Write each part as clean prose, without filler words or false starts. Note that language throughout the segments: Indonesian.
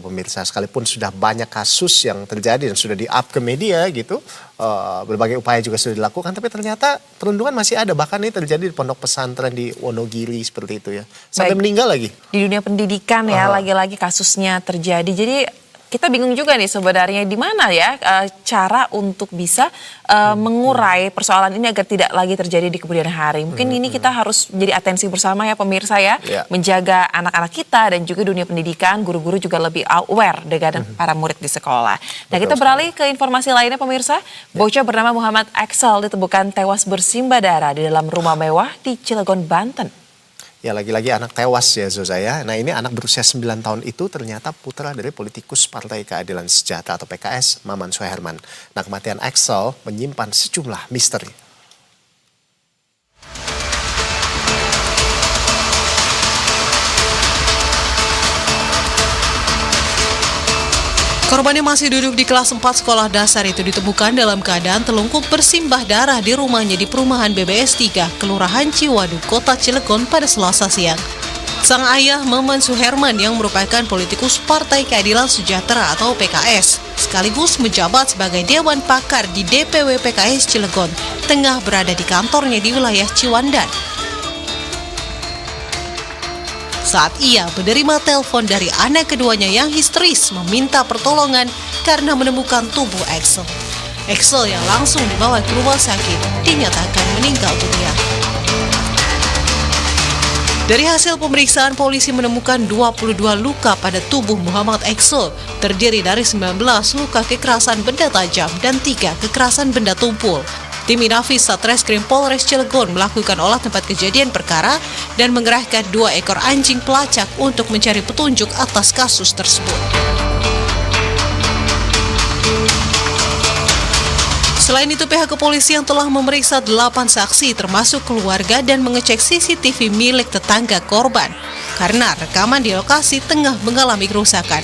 pemirsa, sekalipun sudah banyak kasus yang terjadi dan sudah di-up ke media gitu, berbagai upaya juga sudah dilakukan, tapi ternyata perundungan masih ada. Bahkan ini terjadi di pondok pesantren di Wonogiri seperti itu ya, sampai meninggal lagi. Di dunia pendidikan ya, lagi-lagi kasusnya terjadi. Jadi kita bingung juga nih sebenarnya di mana ya cara untuk bisa mengurai persoalan ini agar tidak lagi terjadi di kemudian hari. Mungkin ini kita harus menjadi atensi bersama ya pemirsa ya, menjaga anak-anak kita dan juga dunia pendidikan, guru-guru juga lebih aware dengan para murid di sekolah. Nah, kita beralih ke informasi lainnya pemirsa. Bocah bernama Muhammad Axel ditemukan tewas bersimbah darah di dalam rumah mewah di Cilegon, Banten. Ya, lagi-lagi anak tewas ya Zoza ya. Nah, ini anak berusia 9 tahun itu ternyata putra dari politikus Partai Keadilan Sejahtera atau PKS, Maman Suherman. Nah, kematian Axel menyimpan sejumlah misteri. Korban yang masih duduk di kelas 4 sekolah dasar itu ditemukan dalam keadaan telungkup bersimbah darah di rumahnya di perumahan BBS 3, Kelurahan Ciwaduk, Kota Cilegon pada Selasa siang. Sang ayah, Maman Suherman, yang merupakan politikus Partai Keadilan Sejahtera atau PKS, sekaligus menjabat sebagai Dewan Pakar di DPW PKS Cilegon, tengah berada di kantornya di wilayah Ciwandan. Saat ia menerima telepon dari anak keduanya yang histeris meminta pertolongan karena menemukan tubuh Axel. Axel yang langsung dibawa ke rumah sakit dinyatakan meninggal dunia. Dari hasil pemeriksaan, polisi menemukan 22 luka pada tubuh Muhammad Axel, terdiri dari 19 luka kekerasan benda tajam dan 3 kekerasan benda tumpul. Tim Inafis Satreskrim Polres Cilegon melakukan olah tempat kejadian perkara dan mengerahkan 2 ekor anjing pelacak untuk mencari petunjuk atas kasus tersebut. Selain itu, pihak kepolisian telah memeriksa 8 saksi termasuk keluarga dan mengecek CCTV milik tetangga korban karena rekaman di lokasi tengah mengalami kerusakan.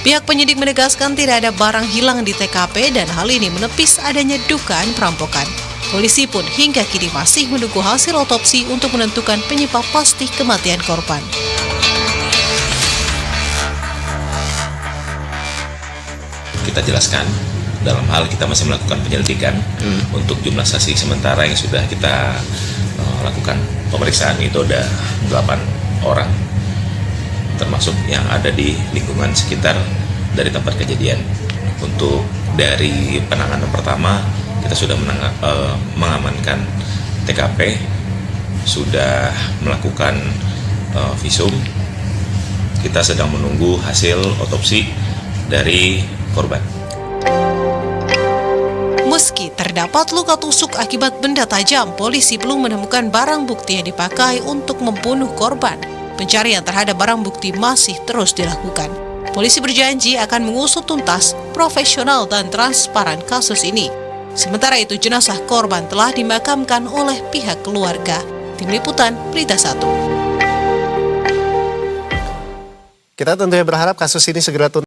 Pihak penyidik menegaskan tidak ada barang hilang di TKP dan hal ini menepis adanya dugaan perampokan. Polisi pun hingga kini masih menunggu hasil otopsi untuk menentukan penyebab pasti kematian korban. Kita jelaskan, dalam hal kita masih melakukan penyelidikan untuk jumlah saksi sementara yang sudah kita lakukan pemeriksaan itu ada 8 orang. Termasuk yang ada di lingkungan sekitar dari tempat kejadian. Untuk dari penanganan pertama, kita sudah mengamankan TKP, sudah melakukan visum. Kita sedang menunggu hasil otopsi dari korban. Meski terdapat luka tusuk akibat benda tajam, polisi belum menemukan barang bukti yang dipakai untuk membunuh korban. Pencarian terhadap barang bukti masih terus dilakukan. Polisi berjanji akan mengusut tuntas, profesional, dan transparan kasus ini. Sementara itu, jenazah korban telah dimakamkan oleh pihak keluarga. Tim Liputan, Berita 1. Kita tentunya berharap kasus ini segera tuntas.